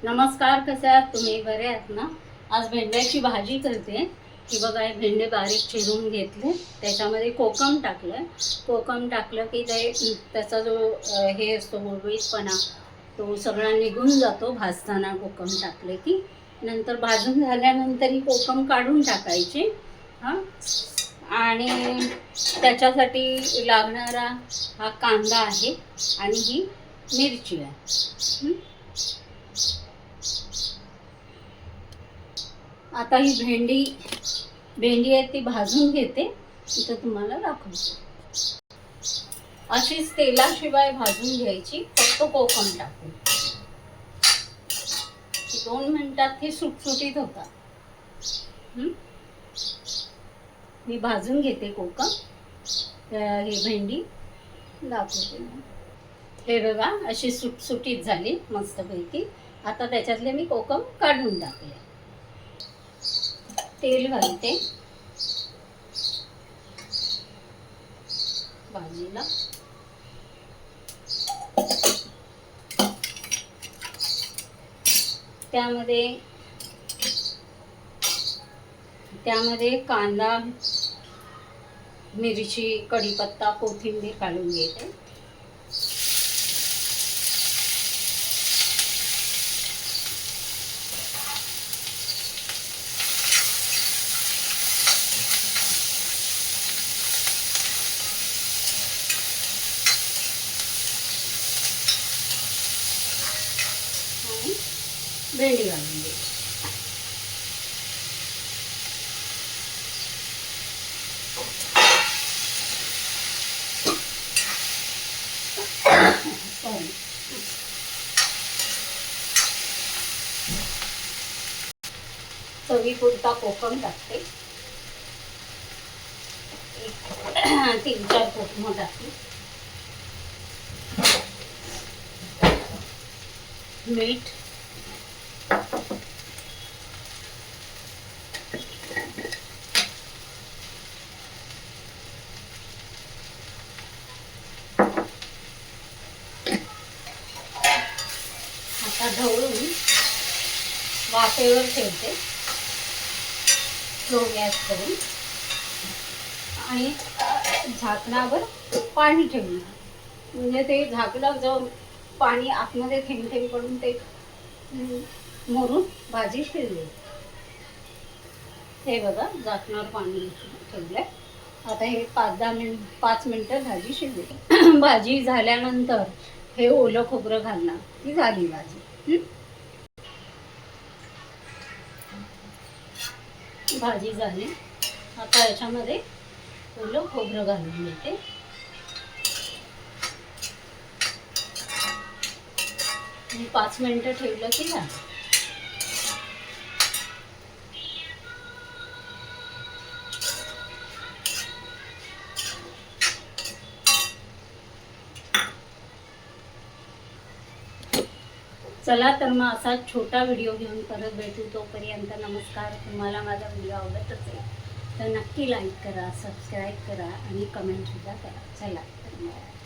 नमस्कार, कसे आहात तुम्ही? बरे आहात ना? आज भेंड्याची भाजी करते. की बघा, हे भेंडे बारीक चिरून घेतले, त्याच्यामध्ये कोकम टाकलं. कोकम टाकलं की त्याचा जो हे असतो गुळगुळीतपणा, तो सगळा निघून जातो भाजताना. कोकम टाकले की नंतर भाजून झाल्यानंतर ही कोकम काढून टाकायची. हां, आणि त्याच्यासाठी लागणारा हा कांदा आहे आणि ही मिरची आहे. आता ही भेंडी आहे ती भाजून घेते, इथं तुम्हाला दाखवते. अशीच तेलाशिवाय भाजून घ्यायची, फक्त कोकम टाकून. 2 मिनिटात ही सुटसुटीत होतात. मी भाजून घेते कोकम. ही भेंडी दाखवते. हे बघा, अशी सुटसुटीत झाली मस्तपैकी. आता त्याच्यातले मी कोकम काढून टाकले. तेल घालते भाजीला. त्यामध्ये कांदा, मिरची, कढीपत्ता, कोथिंबीर घालून घेते. भेंडी घालून घे. चवीपुरता कोकम टाकते. 3-4 कोकम टाकते. मीठ, आता ढवळून वाफेवर ठेवते स्लो गॅस करून, आणि झाकणावर पाणी ठेवणार. म्हणजे ते झाकलं जो पाणी आतमध्ये थेंब थेंब पडून ते मुरून भाजी शिजली. हे बघा, झाकणावर पाणी ठेवलंय. आता हे 5 मिनिटं भाजी शिजली. भाजी झाल्यानंतर हे ओलं खोबरं घालणार की झाली भाजी. भाजी झाली. आता याच्यामध्ये ओलं खोबरं घालून घेते. आणि 5 मिनिटं ठेवलं की झालं. चला तर मग असा छोटा व्हिडिओ घेऊन परत भेटू. तोपर्यंत नमस्कार. तुम्हाला माझा व्हिडिओ आवडत असेल तर नक्की लाईक करा, सबस्क्राईब करा आणि कमेंटसुद्धा करा. चला तर मग.